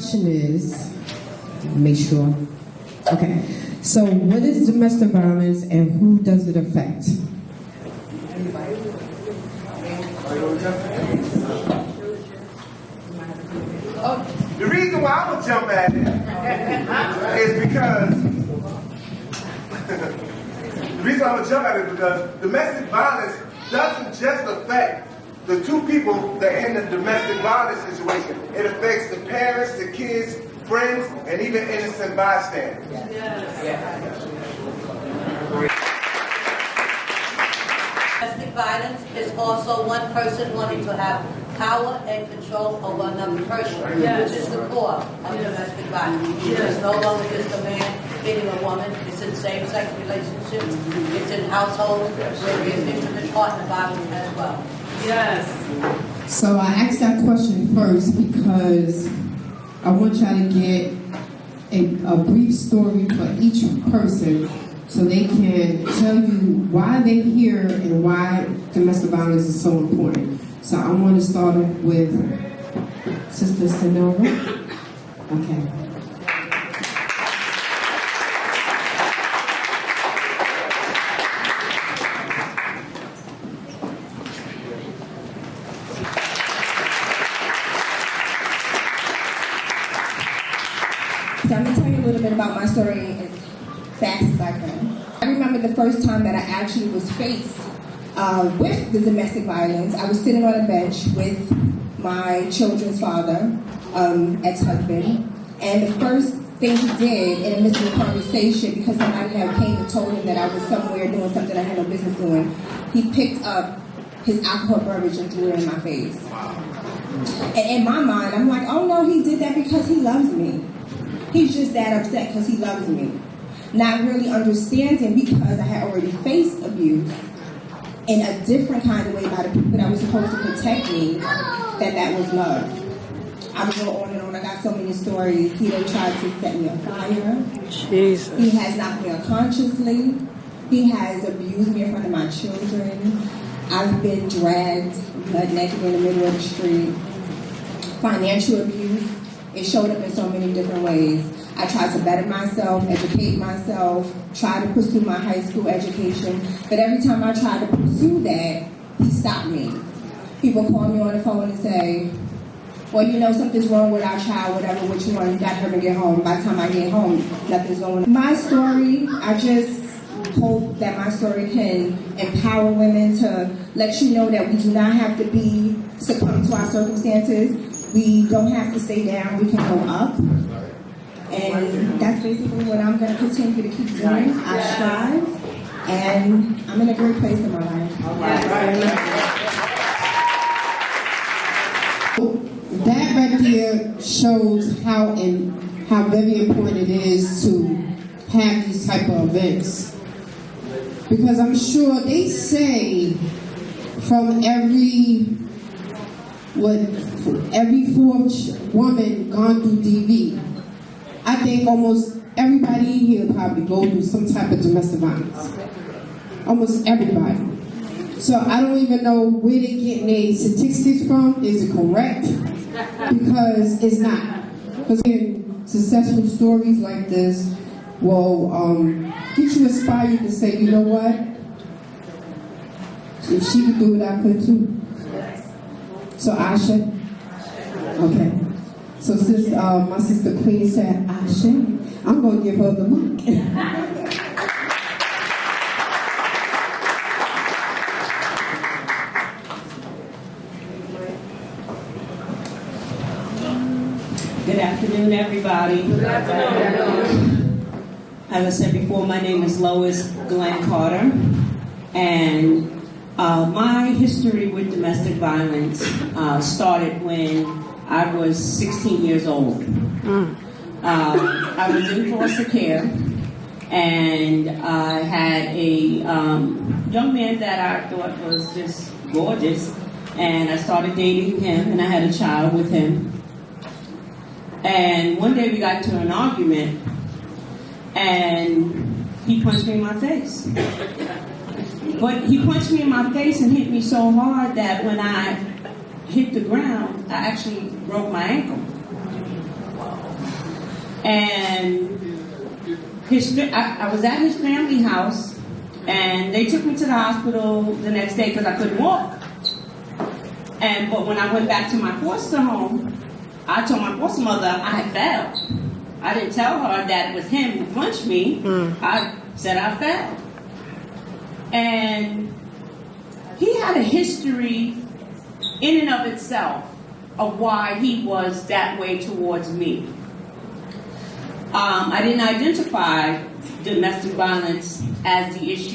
question is, make sure. Okay. So what is domestic violence and who does it affect? The reason why I'm gonna jump at it is because domestic violence doesn't just affect the two people that are in the domestic violence situation. It affects the parents, the kids, friends, and even innocent bystanders. Domestic violence is also one person wanting to have power and control over another person, which is the core of domestic violence. It's no longer just a man hitting a woman. It's in same-sex relationships. It's in households where there's intimate partner violence as well. Yes. So I asked that question first because I want y'all to get a brief story for each person so they can tell you why they're here and why domestic violence is so important. So I want to start with Sister Sonora. Okay. So I'm going to tell you a little bit about my story as fast as I can. I remember the first time that I actually was faced with the domestic violence. I was sitting on a bench with my children's father, ex-husband, and the first thing he did in the midst of the conversation, because somebody had came and told him that I was somewhere doing something I had no business doing, he picked up his alcohol beverage and threw it in my face. And in my mind, I'm like, oh no, he did that because he loves me. He's just that upset because he loves me. Not really understanding, because I had already faced abuse in a different kind of way by the people that were supposed to protect me, that was love. I would go on and on. I got so many stories. He done tried to set me on fire. Jesus. He has knocked me unconsciously. He has abused me in front of my children. I've been dragged butt naked in the middle of the street. Financial abuse. It showed up in so many different ways. I tried to better myself, educate myself, try to pursue my high school education. But every time I tried to pursue that, he stopped me. People call me on the phone and say, well, you know, something's wrong with our child, whatever, which one, you got her to get home. By the time I get home, nothing's going on. My story, I just hope that my story can empower women to let you know that we do not have to be succumb to our circumstances. We don't have to stay down, we can go up. And that's basically what I'm going to continue to keep doing. I strive, and I'm in a great place in my life. That right there shows how very important it is to have these type of events. Because I'm sure they say from every fourth woman gone through DV, I think almost everybody here probably go through some type of domestic violence. Almost everybody. So I don't even know where they're getting their statistics from. Is it correct? Because it's not. Because in successful stories like this will get you inspired to say, you know what? If she could do it, I could too. So Asha? Okay. So since my sister Queen said Asha, I'm going to give her the mic. Good afternoon, everybody. Good afternoon. As I said before, my name is Lois Glenn Carter, and my history with domestic violence started when I was 16 years old. I was in foster care, and I had a young man that I thought was just gorgeous, and I started dating him, and I had a child with him. And one day we got into an argument, and he punched me in my face. But he punched me in my face and hit me so hard that when I hit the ground, I actually broke my ankle. And I was at his family house, and they took me to the hospital the next day because I couldn't walk. But when I went back to my foster home, I told my foster mother I had failed. I didn't tell her that it was him who punched me. I said I failed. And he had a history in and of itself of why he was that way towards me. I didn't identify domestic violence as the issue